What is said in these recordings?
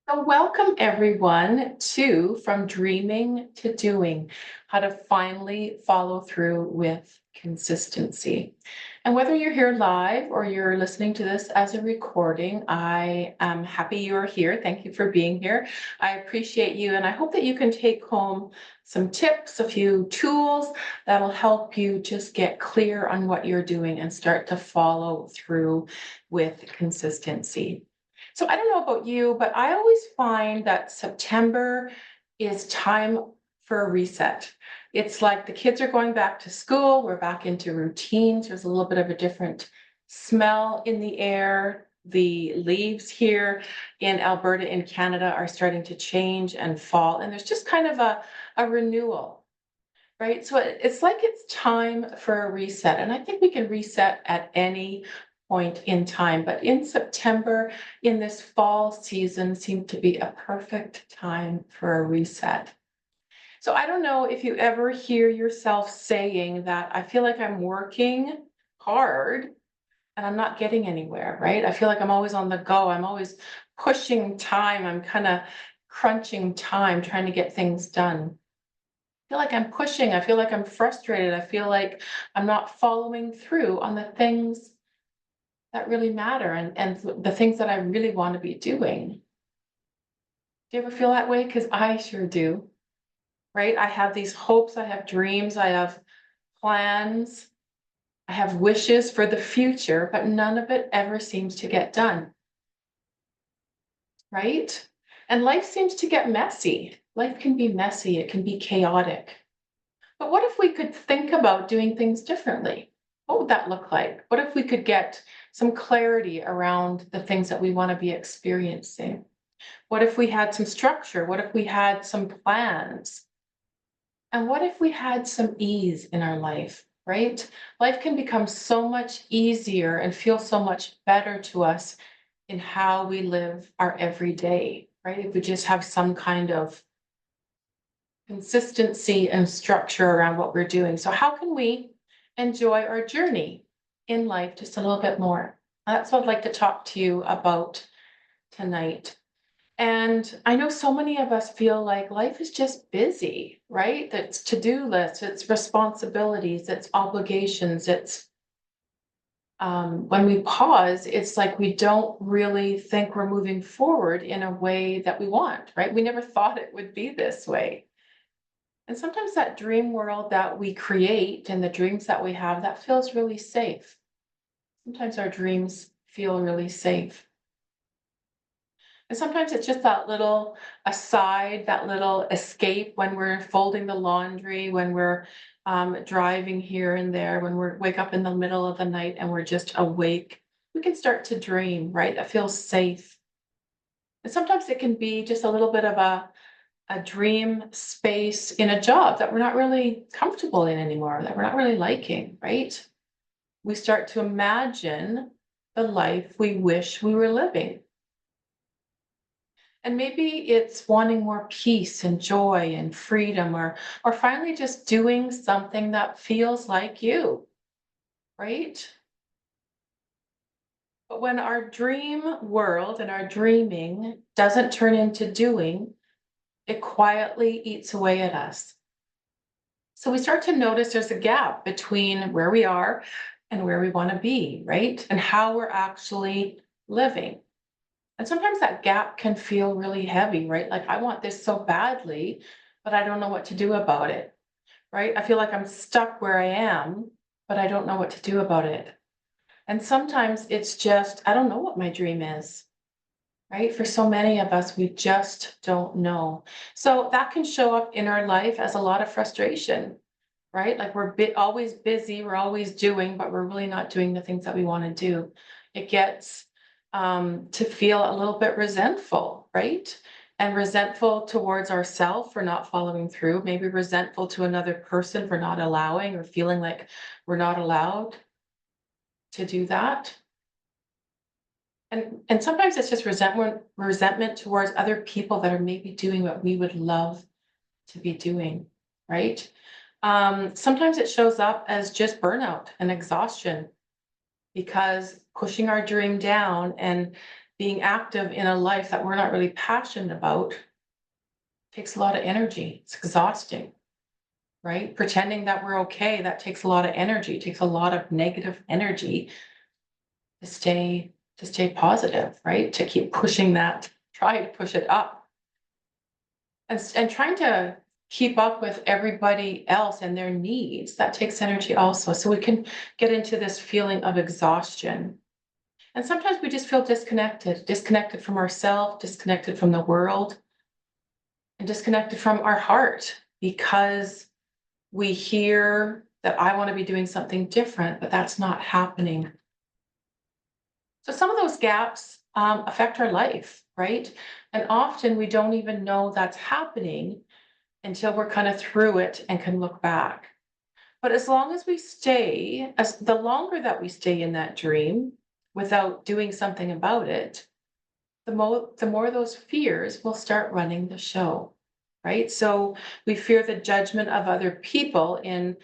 So welcome everyone to From Dreaming to Doing, how to finally follow through with consistency. And whether you're here live or you're listening to this as a recording, I am happy you're here. Thank you for being here. I appreciate you, and I hope that you can take home some tips, a few tools that'll help you just get clear on what you're doing and start to follow through with consistency. So I don't know about you, but I always find that September is time for a reset. It's like the kids are going back to school, we're back into routines. There's a little bit of a different smell in the air. The leaves here in Alberta, in Canada, are starting to change and fall, and there's just kind of a renewal. Right. So it's like it's time for a reset. And I think we can reset at any point in time. But in September, in this fall season, seemed to be a perfect time for a reset. So I don't know if you ever hear yourself saying that I feel like I'm working hard and I'm not getting anywhere, right? I feel like I'm always on the go. I'm always pushing time. I'm kind of crunching time, trying to get things done. Feel like I'm pushing. I feel like I'm frustrated. I feel like I'm not following through on the things that really matter and the things that I really want to be doing. Do you ever feel that way? Because I sure do, right? I have these hopes, I have dreams, I have plans, I have wishes for the future, but none of it ever seems to get done, right? And life seems to get messy. Life can be messy, it can be chaotic. But what if we could think about doing things differently? What would that look like? What if we could get some clarity around the things that we want to be experiencing? What if we had some structure? What if we had some plans? And what if we had some ease in our life, right? Life can become so much easier and feel so much better to us in how we live our everyday, right? If we just have some kind of consistency and structure around what we're doing. So how can we enjoy our journey in life just a little bit more? That's what I'd like to talk to you about tonight. And I know so many of us feel like life is just busy, right? It's to-do lists, it's responsibilities, it's obligations, it's when we pause, it's like we don't really think we're moving forward in a way that we want, right? We never thought it would be this way. And sometimes that dream world that we create and the dreams that we have, that feels really safe. Sometimes our dreams feel really safe. And sometimes it's just that little aside, that little escape when we're folding the laundry, when we're driving here and there, when we wake up in the middle of the night and we're just awake. We can start to dream, right? That feels safe. And sometimes it can be just a little bit of a dream space in a job that we're not really comfortable in anymore, that we're not really liking, right? We start to imagine the life we wish we were living. And maybe it's wanting more peace and joy and freedom, or finally just doing something that feels like you, right? But when our dream world and our dreaming doesn't turn into doing, it quietly eats away at us. So we start to notice there's a gap between where we are and where we want to be, right? And how we're actually living. And sometimes that gap can feel really heavy, right? Like, I want this so badly, but I don't know what to do about it, right? I feel like I'm stuck where I am, but I don't know what to do about it. And sometimes it's just, I don't know what my dream is, right? For so many of us, we just don't know. So that can show up in our life as a lot of frustration, right? Like we're always busy, we're always doing, but we're really not doing the things that we want to do. It gets to feel a little bit resentful, right? And resentful towards ourselves for not following through, maybe resentful to another person for not allowing or feeling like we're not allowed to do that. And sometimes it's just resentment towards other people that are maybe doing what we would love to be doing, right? Sometimes it shows up as just burnout and exhaustion because pushing our dream down and being active in a life that we're not really passionate about takes a lot of energy. It's exhausting, right? Pretending that we're okay, that takes a lot of energy, takes a lot of negative energy to stay positive, right? To keep pushing that, try to push it up. And trying to keep up with everybody else and their needs, that takes energy also. So we can get into this feeling of exhaustion. And sometimes we just feel disconnected from ourselves, disconnected from the world, and disconnected from our heart because we hear that I want to be doing something different, but that's not happening. So some of those gaps affect our life, right? And often we don't even know that's happening until we're kind of through it and can look back. But as long as we stay, as the longer that we stay in that dream without doing something about it, the more those fears will start running the show, right? So we fear the judgment of other people in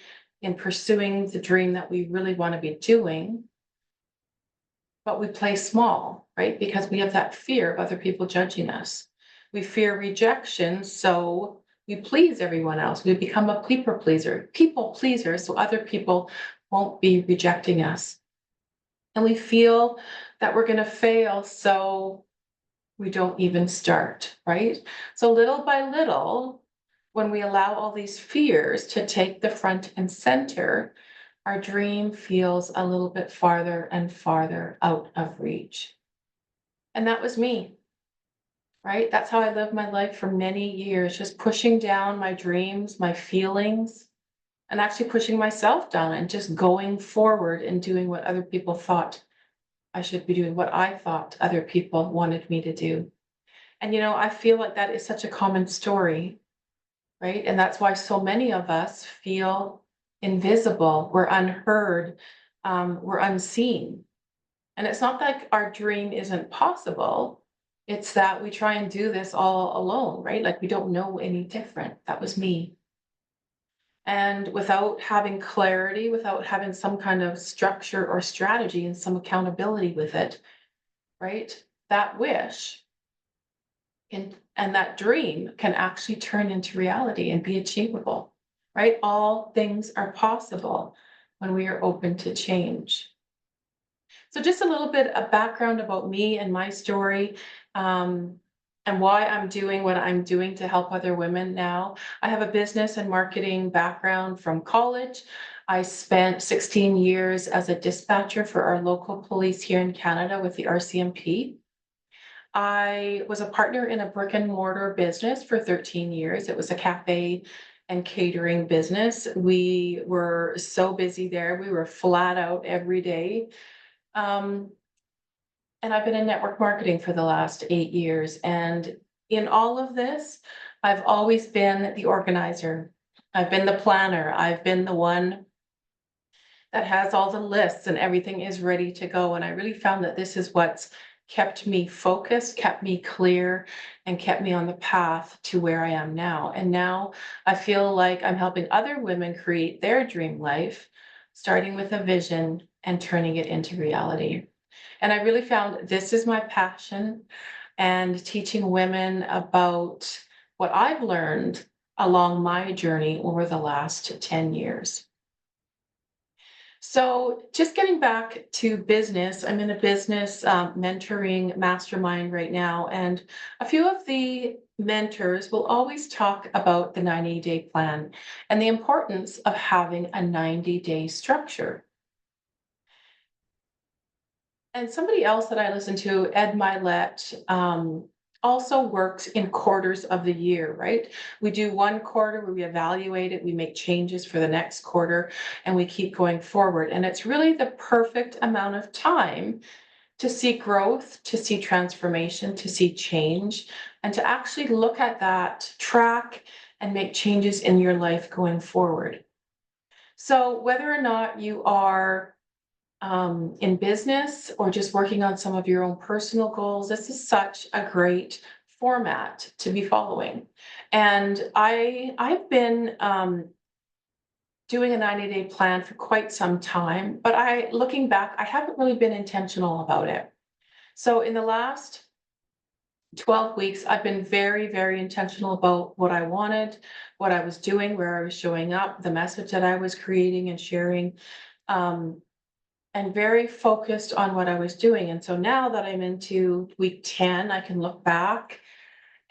pursuing the dream that we really want to be doing, but we play small, right? Because we have that fear of other people judging us. We fear rejection, so we please everyone else. We become a people pleaser, so other people won't be rejecting us. And we feel that we're going to fail, so we don't even start, right? So little by little, when we allow all these fears to take the front and center, our dream feels a little bit farther and farther out of reach. And that was me, right? That's how I lived my life for many years, just pushing down my dreams, my feelings, and actually pushing myself down and just going forward and doing what other people thought I should be doing, what I thought other people wanted me to do. And, I feel like that is such a common story, right? And that's why so many of us feel invisible, we're unheard, we're unseen. And it's not like our dream isn't possible. It's that we try and do this all alone, right? Like we don't know any different. That was me. And without having clarity, without having some kind of structure or strategy and some accountability with it, right? That wish and that dream can actually turn into reality and be achievable, right? All things are possible when we are open to change. So just a little bit of background about me and my story, and why I'm doing what I'm doing to help other women now. I have a business and marketing background from college. I spent 16 years as a dispatcher for our local police here in Canada with the RCMP. I was a partner in a brick and mortar business for 13 years. It was a cafe and catering business. We were so busy there. We were flat out every day. Um, and I've been in network marketing for the last 8 years. And in all of this, I've always been the organizer. I've been the planner. I've been the one that has all the lists and everything is ready to go. And I really found that this is what's kept me focused, kept me clear, and kept me on the path to where I am now. And now I feel like I'm helping other women create their dream life, starting with a vision and turning it into reality. And I really found this is my passion, and teaching women about what I've learned along my journey over the last 10 years. So just getting back to business, I'm in a business mentoring mastermind right now, and a few of the mentors will always talk about the 90-day plan and the importance of having a 90-day structure. And somebody else that I listen to, Ed Milet, also works in quarters of the year, right? We do one quarter where we evaluate it, we make changes for the next quarter, and we keep going forward. And it's really the perfect amount of time to see growth, to see transformation, to see change, and to actually look at that, track, and make changes in your life going forward. So whether or not you are in business or just working on some of your own personal goals, this is such a great format to be following. And I've been doing a 90-day plan for quite some time, but looking back, I haven't really been intentional about it. So in the last 12 weeks, I've been very, very intentional about what I wanted, what I was doing, where I was showing up, the message that I was creating and sharing, um, and very focused on what I was doing. And so now that I'm into week 10, I can look back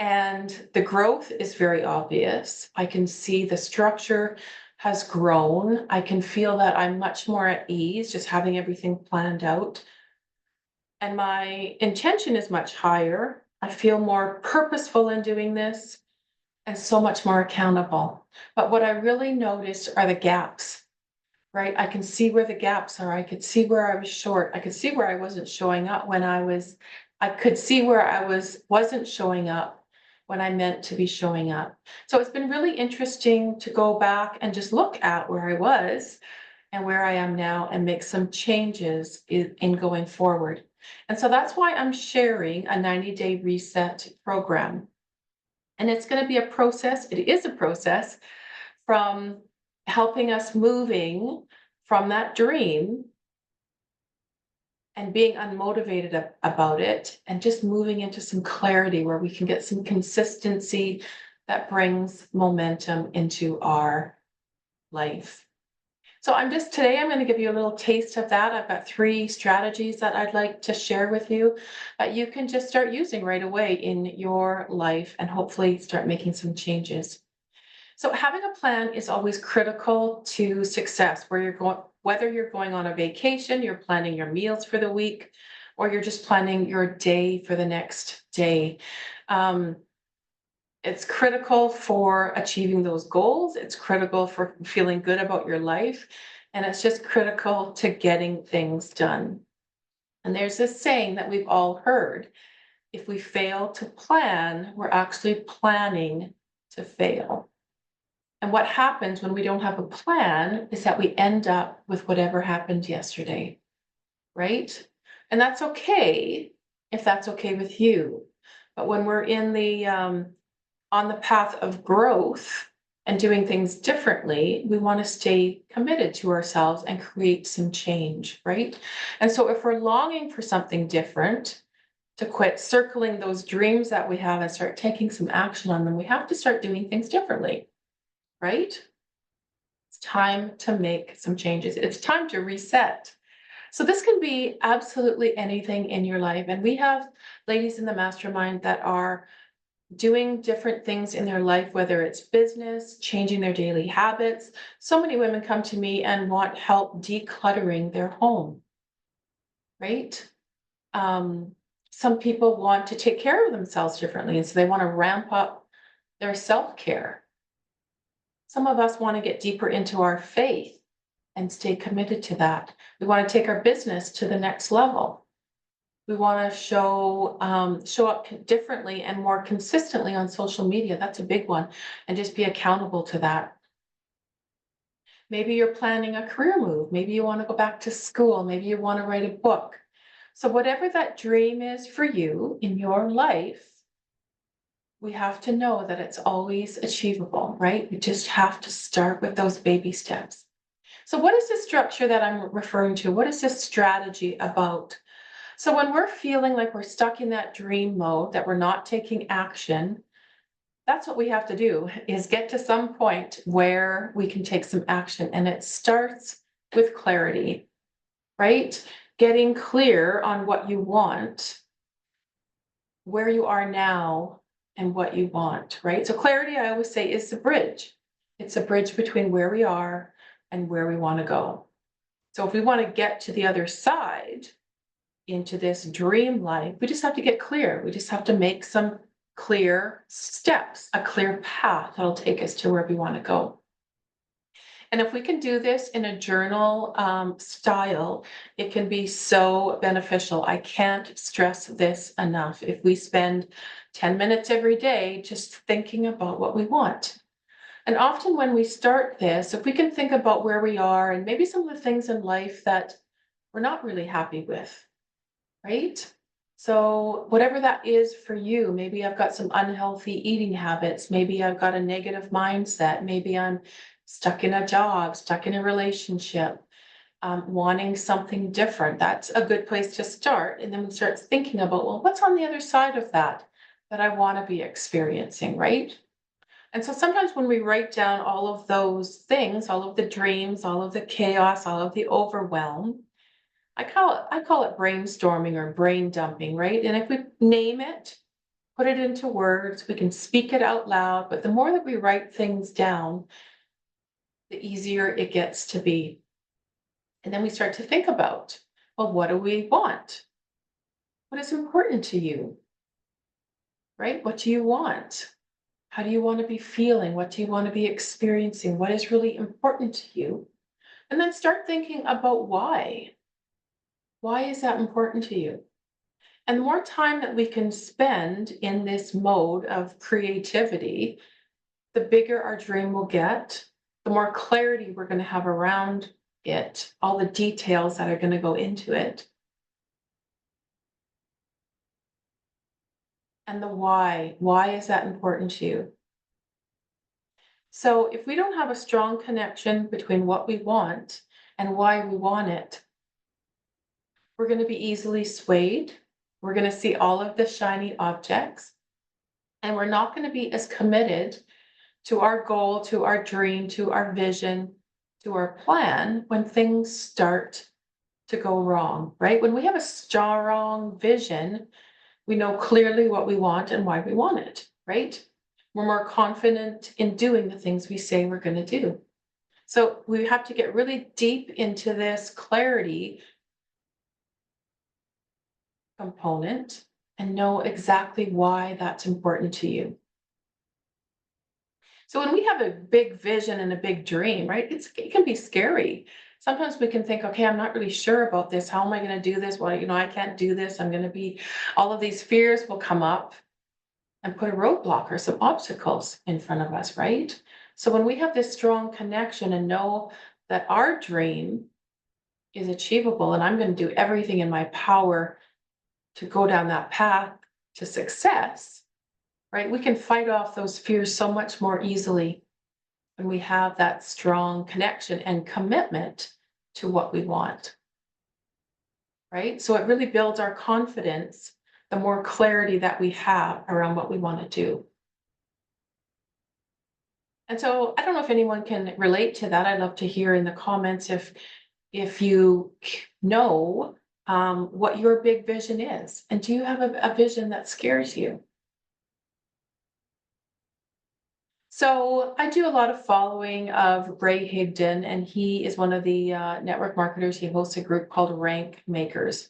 and the growth is very obvious. I can see the structure has grown. I can feel that I'm much more at ease just having everything planned out. And my intention is much higher. I feel more purposeful in doing this and so much more accountable. But what I really noticed are the gaps, right? I can see where the gaps are. I could see where I was short. I could see where I wasn't showing up I could see where wasn't showing up when I meant to be showing up. So it's been really interesting to go back and just look at where I was and where I am now and make some changes in going forward. And so that's why I'm sharing a 90-day reset program. And it's going to be a process. It is a process from helping us moving from that dream and being unmotivated about it and just moving into some clarity where we can get some consistency that brings momentum into our life. So today I'm going to give you a little taste of that. I've got 3 strategies that I'd like to share with you that you can just start using right away in your life and hopefully start making some changes. So having a plan is always critical to success, whether you're going on a vacation, you're planning your meals for the week, or you're just planning your day for the next day. It's critical for achieving those goals. It's critical for feeling good about your life. And it's just critical to getting things done. And there's this saying that we've all heard: if we fail to plan, we're actually planning to fail. And what happens when we don't have a plan is that we end up with whatever happened yesterday, right? And that's okay if that's okay with you. But when we're on the path of growth and doing things differently, we want to stay committed to ourselves and create some change, right? And so if we're longing for something different, to quit circling those dreams that we have and start taking some action on them, we have to start doing things differently, right? It's time to make some changes. It's time to reset. So this can be absolutely anything in your life. And we have ladies in the mastermind that are doing different things in their life, whether it's business, changing their daily habits. So many women come to me and want help decluttering their home, right? Some people want to take care of themselves differently, and so they want to ramp up their self-care. Some of us want to get deeper into our faith and stay committed to that. We want to take our business to the next level. We want to show up differently and more consistently on social media. That's a big one. And just be accountable to that. Maybe you're planning a career move. Maybe you want to go back to school. Maybe you want to write a book. So whatever that dream is for you in your life, we have to know that it's always achievable, right? We just have to start with those baby steps. So what is this structure that I'm referring to? What is this strategy about? So when we're feeling like we're stuck in that dream mode, that we're not taking action, that's what we have to do, is get to some point where we can take some action. And it starts with clarity, right? Getting clear on what you want, where you are now, and what you want, right? So clarity, I always say, is the bridge. It's a bridge between where we are and where we want to go. So if we want to get to the other side, into this dream life, we just have to get clear. We just have to make some clear steps, a clear path that'll take us to where we want to go. And if we can do this in a journal style, it can be so beneficial. I can't stress this enough. If we spend 10 minutes every day just thinking about what we want. And often when we start this, if we can think about where we are and maybe some of the things in life that we're not really happy with, right? So whatever that is for you, maybe I've got some unhealthy eating habits. Maybe I've got a negative mindset. Maybe I'm stuck in a job, stuck in a relationship. wanting something different. That's a good place to start. And then we start thinking about, well, what's on the other side of that that I want to be experiencing, right? And so sometimes when we write down all of those things, all of the dreams, all of the chaos, all of the overwhelm, I call it brainstorming or brain dumping, right? And if we name it, put it into words, we can speak it out loud, but the more that we write things down, the easier it gets to be. And then we start to think about, well, what do we want? What is important to you? Right? What do you want? How do you want to be feeling? What do you want to be experiencing? What is really important to you? And then start thinking about why. Why is that important to you? And the more time that we can spend in this mode of creativity, the bigger our dream will get, the more clarity we're going to have around it, all the details that are going to go into it. And the why. Why is that important to you? So if we don't have a strong connection between what we want and why we want it, we're going to be easily swayed. We're going to see all of the shiny objects, and we're not going to be as committed to our goal, to our dream, to our vision, to our plan when things start to go wrong, right? When we have a strong vision, we know clearly what we want and why we want it, right? We're more confident in doing the things we say we're going to do. So we have to get really deep into this clarity component and know exactly why that's important to you. So when we have a big vision and a big dream, right, it can be scary. Sometimes we can think, okay, I'm not really sure about this. How am I going to do this? Well, I can't do this. I'm going to be, all of these fears will come up and put a roadblock or some obstacles in front of us, right? So when we have this strong connection and know that our dream is achievable and I'm going to do everything in my power to go down that path to success, right? We can fight off those fears so much more easily when we have that strong connection and commitment to what we want, right? So it really builds our confidence, the more clarity that we have around what we want to do. And so I don't know if anyone can relate to that. I'd love to hear in the comments if you know what your big vision is. And do you have a vision that scares you? So I do a lot of following of Ray Higdon, and he is one of the network marketers. He hosts a group called Rank Makers.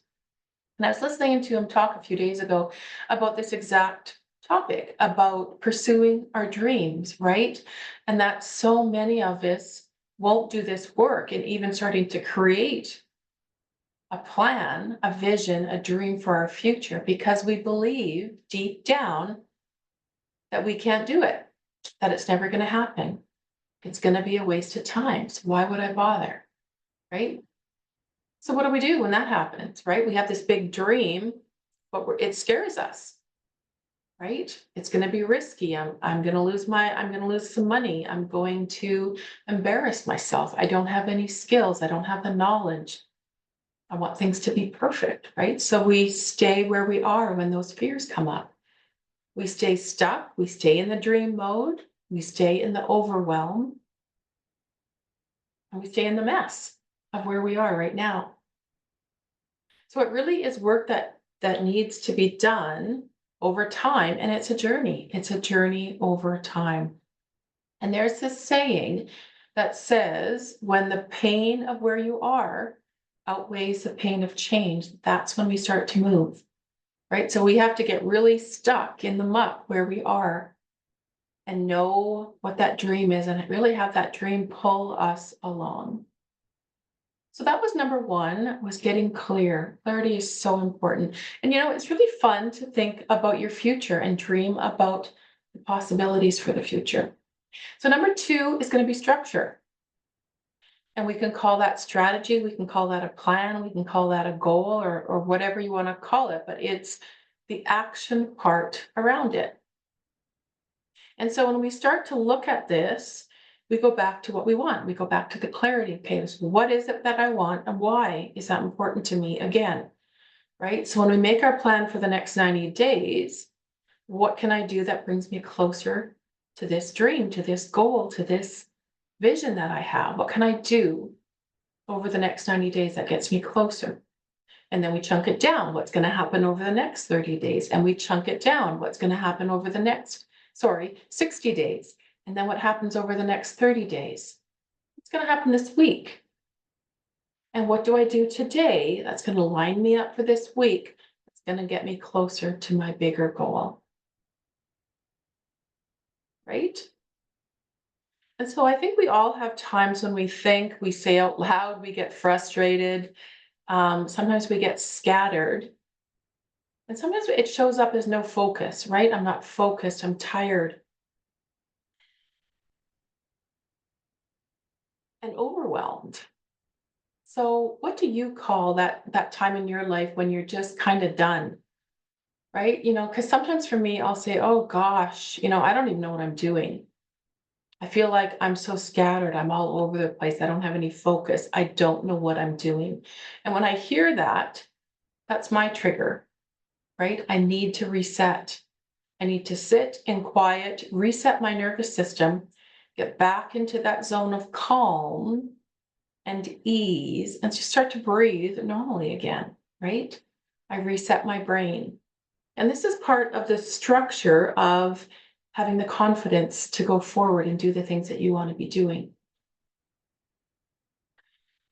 And I was listening to him talk a few days ago about this exact topic about pursuing our dreams, right? And that so many of us won't do this work and even starting to create a plan, a vision, a dream for our future because we believe deep down that we can't do it, that it's never going to happen. It's going to be a waste of time. So why would I bother? Right? So what do we do when that happens? Right? We have this big dream, but it scares us. Right? It's going to be risky. I'm going to I'm going to lose some money. I'm going to embarrass myself. I don't have any skills. I don't have the knowledge. I want things to be perfect, right? So we stay where we are when those fears come up. We stay stuck. We stay in the dream mode. We stay in the overwhelm. And we stay in the mess of where we are right now. So it really is work that needs to be done over time, and it's a journey. It's a journey over time. And there's this saying that says, when the pain of where you are outweighs the pain of change, that's when we start to move, right? So we have to get really stuck in the muck where we are and know what that dream is and really have that dream pull us along. So that was number one, was getting clear. Clarity is so important. And it's really fun to think about your future and dream about the possibilities for the future. So number two is going to be structure. And we can call that strategy, we can call that a plan, we can call that a goal or whatever you want to call it, but it's the action part around it. And so when we start to look at this, we go back to what we want. We go back to the clarity. Okay, so what is it that I want and why is that important to me again? Right? So when we make our plan for the next 90 days, what can I do that brings me closer to this dream, to this goal, to this vision that I have? What can I do over the next 90 days that gets me closer? And then we chunk it down. What's going to happen over the next 30 days? And we chunk it down. What's going to happen over the next, 60 days? And then what happens over the next 30 days? What's going to happen this week? And what do I do today that's going to line me up for this week? That's going to get me closer to my bigger goal. Right? And so I think we all have times when we think, we say out loud, we get frustrated. Sometimes we get scattered. And sometimes it shows up as no focus, right? I'm not focused, I'm tired and overwhelmed. So what do you call that time in your life when you're just kind of done? Right? Because sometimes for me, I'll say, oh gosh, I don't even know what I'm doing. I feel like I'm so scattered. I'm all over the place. I don't have any focus. I don't know what I'm doing. And when I hear that, that's my trigger, right? I need to reset. I need to sit in quiet, reset my nervous system, get back into that zone of calm and ease, and just start to breathe normally again, right? I reset my brain. And this is part of the structure of having the confidence to go forward and do the things that you want to be doing.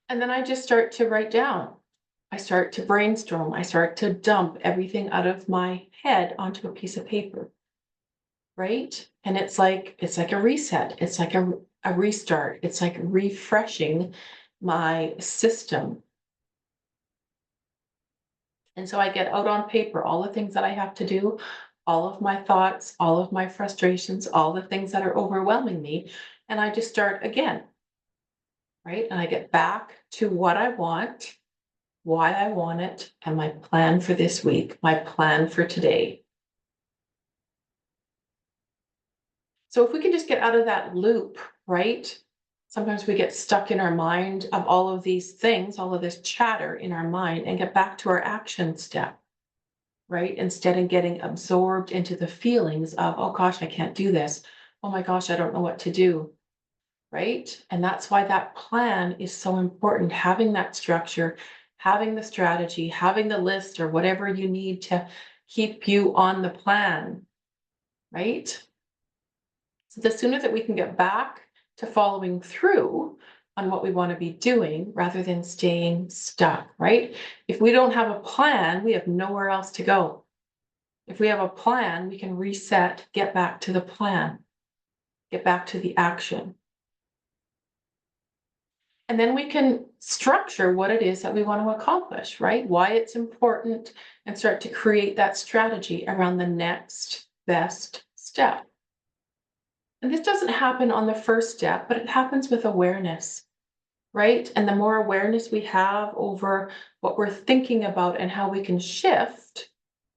And then I just start to write down. I start to brainstorm. I start to dump everything out of my head onto a piece of paper. Right? And it's like a reset. It's like a restart. It's like refreshing my system. And so I get out on paper all the things that I have to do, all of my thoughts, all of my frustrations, all the things that are overwhelming me. And I just start again, right? And I get back to what I want, why I want it, and my plan for this week, my plan for today. So if we can just get out of that loop, right? Sometimes we get stuck in our mind of all of these things, all of this chatter in our mind, and get back to our action step, right? Instead of getting absorbed into the feelings of, oh gosh, I can't do this. Oh my gosh, I don't know what to do, right? And that's why that plan is so important. Having that structure, having the strategy, having the list or whatever you need to keep you on the plan, right? So the sooner that we can get back to following through on what we want to be doing rather than staying stuck, right? If we don't have a plan, we have nowhere else to go. If we have a plan, we can reset, get back to the plan, get back to the action. And then we can structure what it is that we want to accomplish, right? Why it's important, and start to create that strategy around the next best step. And this doesn't happen on the first step, but it happens with awareness, right? And the more awareness we have over what we're thinking about and how we can shift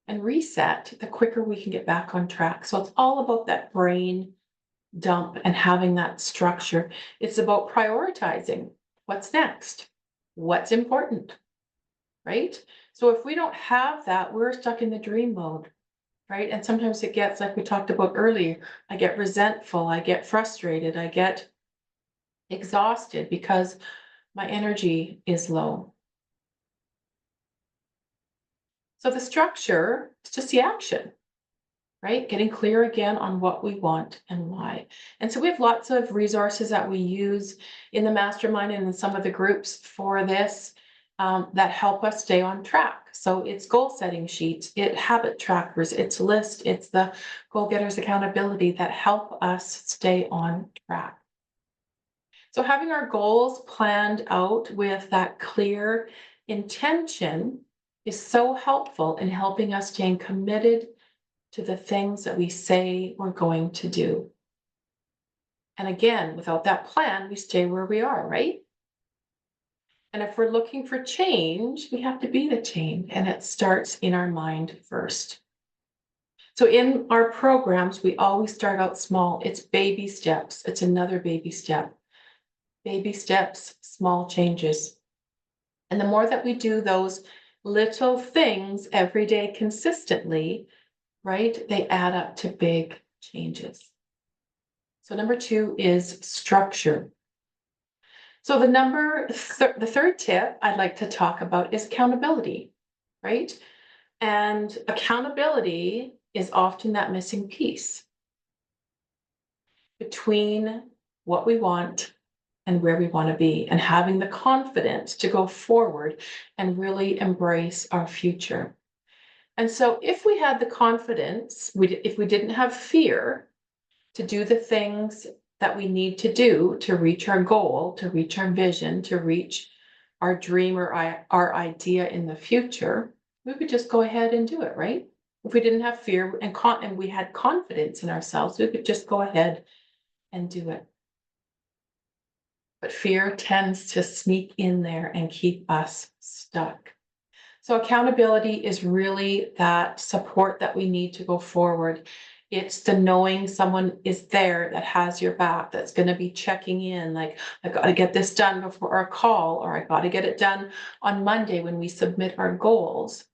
and reset, the quicker we can get back on track. So it's all about that brain dump and having that structure. It's about prioritizing what's next, what's important, right? So if we don't have that, we're stuck in the dream mode. Right? And sometimes it gets, like we talked about earlier, I get resentful, I get frustrated, I get exhausted because my energy is low. So the structure is just the action, right? Getting clear again on what we want and why. And so we have lots of resources that we use in the mastermind and in some of the groups for this that help us stay on track. So it's goal setting sheets, it's habit trackers, it's list, it's the goal getters accountability that help us stay on track. So having our goals planned out with that clear intention is so helpful in helping us staying committed to the things that we say we're going to do. And again, without that plan, we stay where we are, right? And if we're looking for change, we have to be the change, and it starts in our mind first. So in our programs, we always start out small. It's baby steps. It's another baby step. Baby steps, small changes. And the more that we do those little things every day consistently, right, they add up to big changes. So number 2 is structure. So the third tip I'd like to talk about is accountability, right? And accountability is often that missing piece between what we want and where we want to be, and having the confidence to go forward and really embrace our future. And so if we had the confidence, if we didn't have fear to do the things that we need to do to reach our goal, to reach our vision, to reach our dream or our idea in the future, we would just go ahead and do it, right? If we didn't have fear and we had confidence in ourselves, we could just go ahead and do it. But fear tends to sneak in there and keep us stuck. So accountability is really that support that we need to go forward. It's the knowing someone is there that has your back, that's going to be checking in, like, I got to get this done before our call, or I got to get it done on Monday when we submit our goals.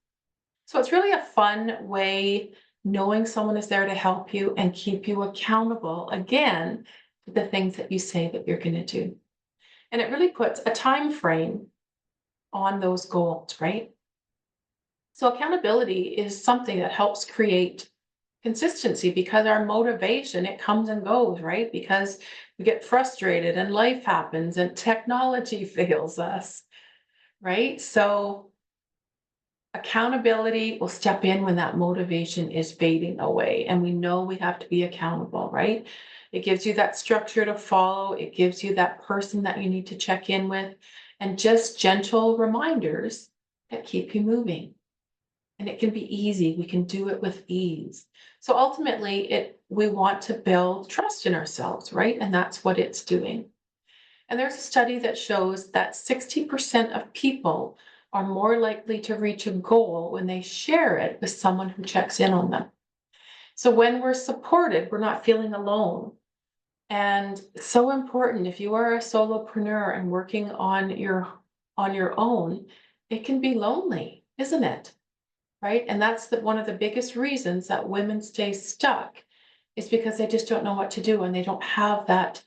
So it's really a fun way knowing someone is there to help you and keep you accountable, again, to the things that you say that you're going to do. And it really puts a time frame on those goals, right? So accountability is something that helps create consistency, because our motivation, it comes and goes, right? Because we get frustrated and life happens and technology fails us, right? So accountability will step in when that motivation is fading away, and we know we have to be accountable, right? It gives you that structure to follow. It gives you that person that you need to check in with, and just gentle reminders that keep you moving. And it can be easy. We can do it with ease. So ultimately, we want to build trust in ourselves, right? And that's what it's doing. And there's a study that shows that 60% of people are more likely to reach a goal when they share it with someone who checks in on them. So when we're supported, we're not feeling alone. And it's so important, if you are a solopreneur and working on your own, it can be lonely, isn't it? Right? And that's one of the biggest reasons that women stay stuck, is because they just don't know what to do, and they don't have that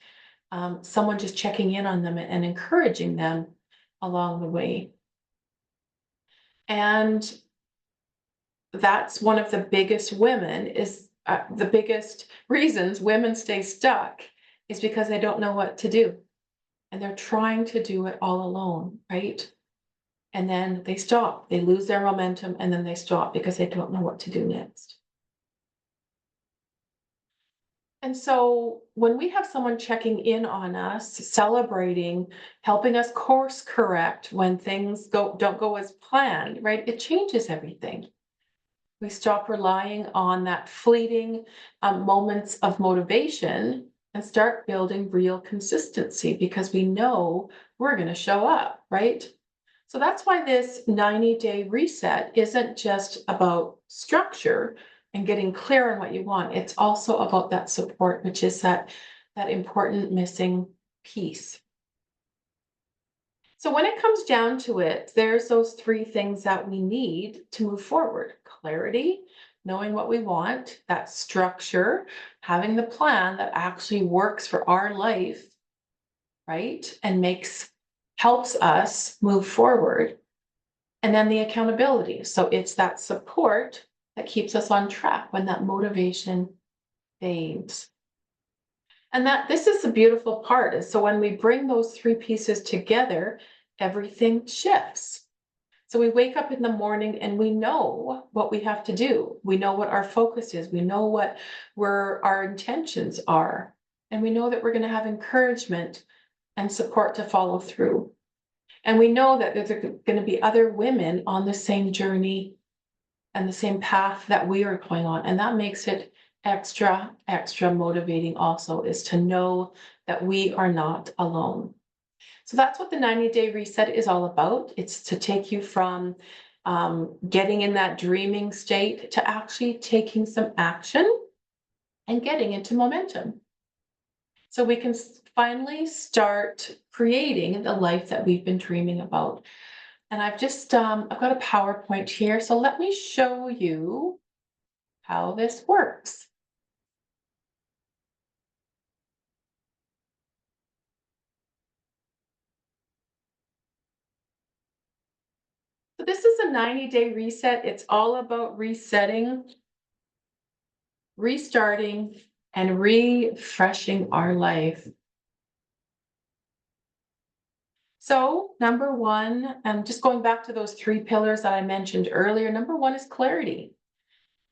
someone just checking in on them and encouraging them along the way. And that's one of the biggest the biggest reasons women stay stuck, is because they don't know what to do, and they're trying to do it all alone, right? And then they stop, they lose their momentum, and then they stop because they don't know what to do next. And so when we have someone checking in on us, celebrating, helping us course correct when things don't go as planned, right? It changes everything. We stop relying on that fleeting moments of motivation and start building real consistency, because we know we're going to show up, right? So that's why this 90-day reset isn't just about structure and getting clear on what you want. It's also about that support, which is that important missing piece. So when it comes down to it, there's those 3 things that we need to move forward: clarity, knowing what we want; that structure, having the plan that actually works for our life, right? And helps us move forward. And then the accountability. So it's that support that keeps us on track when that motivation fades. And this is the beautiful part, is so when we bring those 3 pieces together, everything shifts. So we wake up in the morning and we know what we have to do. We know what our focus is. We know where our intentions are. And we know that we're going to have encouragement and support to follow through. And we know that there's going to be other women on the same journey and the same path that we are going on. And that makes it extra motivating also, is to know that we are not alone. So that's what the 90-day reset is all about. It's to take you from getting in that dreaming state to actually taking some action and getting into momentum. So we can finally start creating the life that we've been dreaming about. And I've got a PowerPoint here. So let me show you how this works. So this is a 90-day reset. It's all about resetting, restarting, and refreshing our life. So number one, just going back to those three pillars that I mentioned earlier, number one is clarity.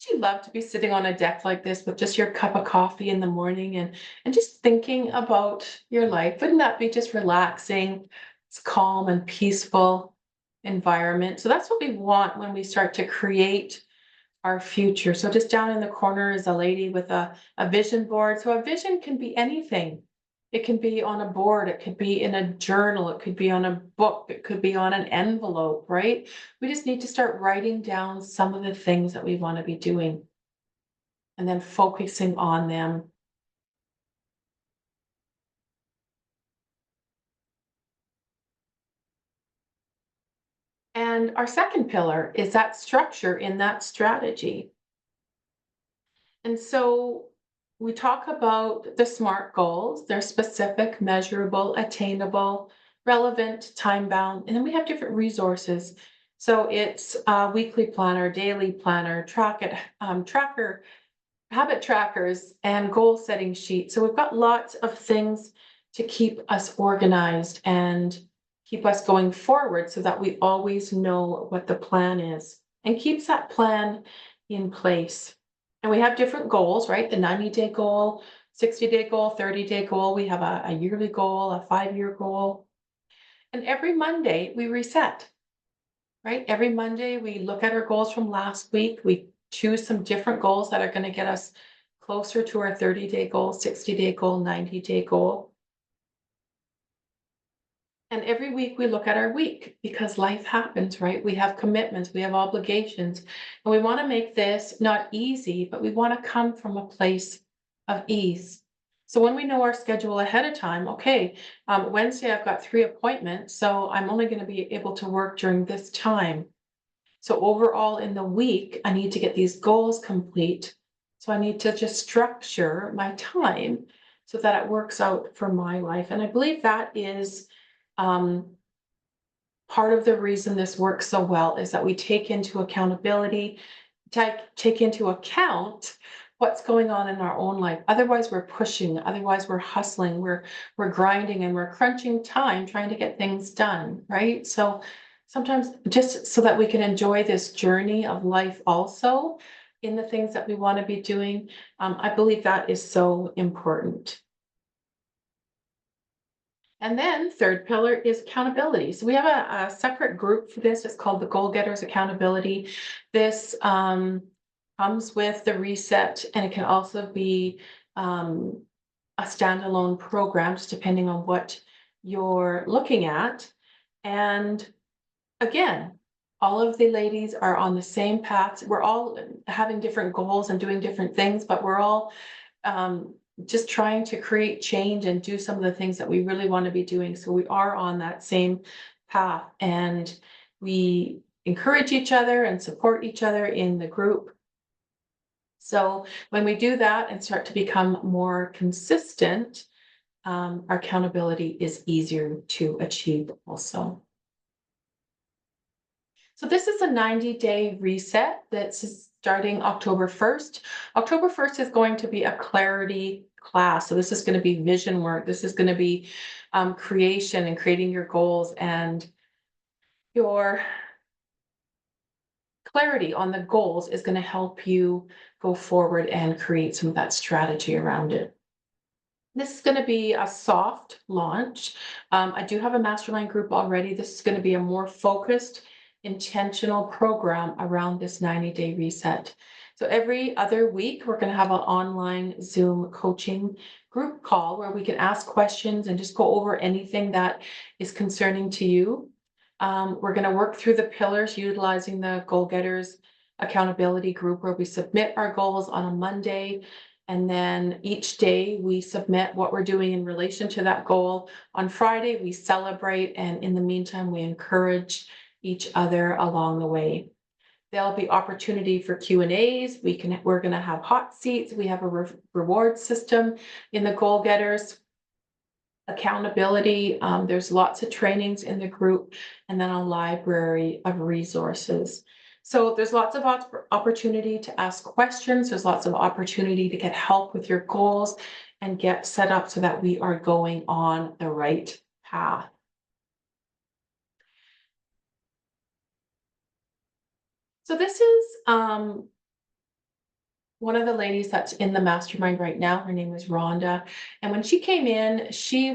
Would you love to be sitting on a deck like this with just your cup of coffee in the morning and just thinking about your life? Wouldn't that be just relaxing? It's calm and peaceful environment. So that's what we want when we start to create our future. So just down in the corner is a lady with a vision board. So a vision can be anything. It can be on a board, it could be in a journal, it could be on a book, it could be on an envelope, right? We just need to start writing down some of the things that we want to be doing and then focusing on them. And our second pillar is that structure in that strategy. And so we talk about the SMART goals. They're specific, measurable, attainable, relevant, time bound, and then we have different resources. So it's a weekly planner, daily planner, tracker, habit trackers, and goal setting sheets. So we've got lots of things to keep us organized and keep us going forward so that we always know what the plan is and keeps that plan in place. And we have different goals, right? The 90-day goal, 60-day goal, 30-day goal. We have a yearly goal, a 5-year goal. And every Monday we reset, right? Every Monday we look at our goals from last week. We choose some different goals that are going to get us closer to our 30-day goal, 60-day goal, 90-day goal. And every week we look at our week because life happens, right? We have commitments, we have obligations, and we want to make this not easy, but we want to come from a place of ease. So when we know our schedule ahead of time, okay, Wednesday I've got 3 appointments, so I'm only going to be able to work during this time. So overall in the week, I need to get these goals complete. So I need to just structure my time so that it works out for my life. And I believe that is um, part of the reason this works so well is that we take into accountability, take into account what's going on in our own life. Otherwise, we're pushing, otherwise we're hustling, we're grinding and we're crunching time trying to get things done, right? So sometimes just so that we can enjoy this journey of life also in the things that we want to be doing, I believe that is so important. And then third pillar is accountability. So we have a separate group for this. It's called the Goal Getters Accountability. This comes with the reset, and it can also be a standalone program, just depending on what you're looking at. And again, all of the ladies are on the same path. We're all having different goals and doing different things, but we're all just trying to create change and do some of the things that we really want to be doing. So we are on that same path, and we encourage each other and support each other in the group. So when we do that and start to become more consistent, our accountability is easier to achieve also. So this is a 90-day reset that's starting October 1st. October 1st is going to be a clarity class. So this is going to be vision work. This is going to be creation and creating your goals, and your clarity on the goals is going to help you go forward and create some of that strategy around it. This is going to be a soft launch. I do have a mastermind group already. This is going to be a more focused, intentional program around this 90-day reset. So every other week, we're going to have an online Zoom coaching group call where we can ask questions and just go over anything that is concerning to you. We're going to work through the pillars utilizing the Goal Getters accountability group where we submit our goals on a Monday. And then each day we submit what we're doing in relation to that goal. On Friday, we celebrate. And in the meantime, we encourage each other along the way. There'll be opportunity for Q&As. We're going to have hot seats. We have a reward system in the Goal Getters accountability. There's lots of trainings in the group, and then a library of resources. So there's lots of opportunity to ask questions. There's lots of opportunity to get help with your goals and get set up so that we are going on the right path. So this is one of the ladies that's in the mastermind right now. Her name is Rhonda. And when she came in, she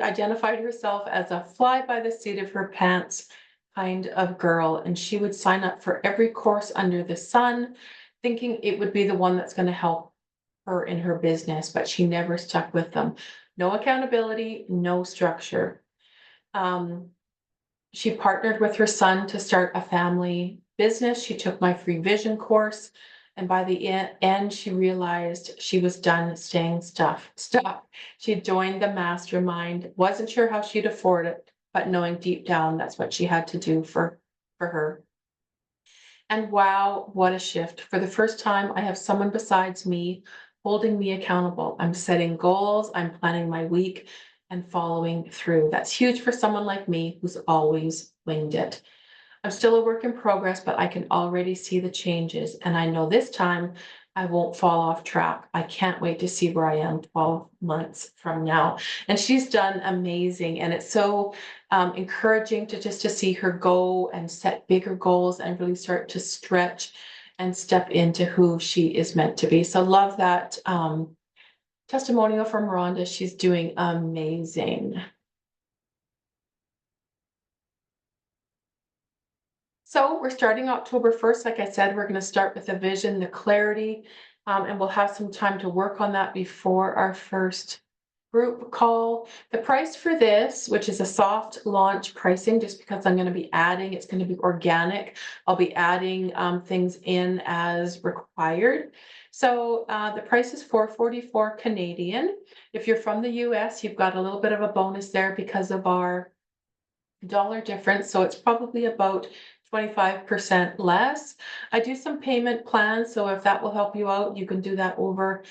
identified herself as a fly by the seat of her pants kind of girl. And she would sign up for every course under the sun, thinking it would be the one that's going to help her in her business, but she never stuck with them. No accountability, no structure. She partnered with her son to start a family business. She took my free vision course. And by the end, she realized she was done staying stuck. She joined the mastermind, wasn't sure how she'd afford it, but knowing deep down that's what she had to do for her. And wow, what a shift. For the first time, I have someone besides me holding me accountable. I'm setting goals, I'm planning my week and following through. That's huge for someone like me who's always winged it. I'm still a work in progress, but I can already see the changes. And I know this time I won't fall off track. I can't wait to see where I am 12 months from now. And she's done amazing. And it's so encouraging to see her go and set bigger goals and really start to stretch and step into who she is meant to be. So love that testimonial from Rhonda. She's doing amazing. So we're starting October 1st. Like I said, we're going to start with the vision, the clarity, and we'll have some time to work on that before our first group call. The price for this, which is a soft launch pricing, just because I'm going to be adding, it's going to be organic. I'll be adding things in as required. So the price is $444 Canadian. If you're from the US, you've got a little bit of a bonus there because of our dollar difference. So it's probably about 25% less. I do some payment plans. So if that will help you out, you can do that over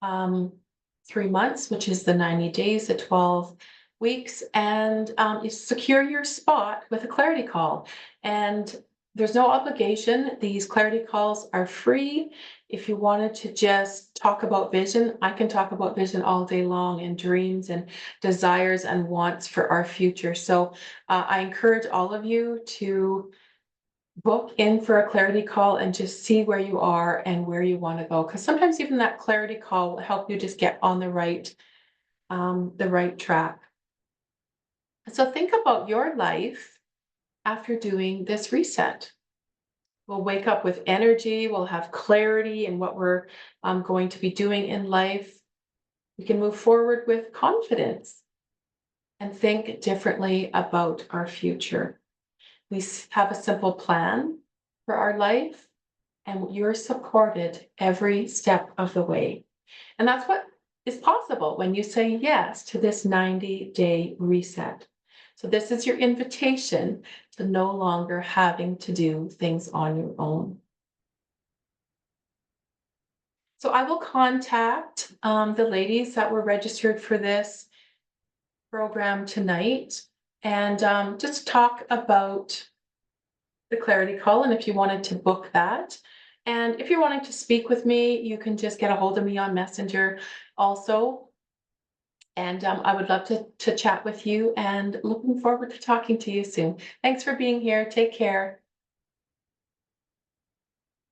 3 months, which is the 90 days, the 12 weeks, and you secure your spot with a clarity call. And there's no obligation. These clarity calls are free. If you wanted to just talk about vision, I can talk about vision all day long and dreams and desires and wants for our future. So I encourage all of you to book in for a clarity call and just see where you are and where you want to go. Because sometimes even that clarity call will help you just get on the right track. So think about your life after doing this reset. We'll wake up with energy. We'll have clarity in what we're going to be doing in life. We can move forward with confidence and think differently about our future. We have a simple plan for our life, and you're supported every step of the way. And that's what is possible when you say yes to this 90-day reset. So this is your invitation to no longer having to do things on your own. So I will contact the ladies that were registered for this program tonight and just talk about the clarity call and if you wanted to book that. And if you're wanting to speak with me, you can just get a hold of me on Messenger also. And I would love to chat with you and looking forward to talking to you soon. Thanks for being here. Take care.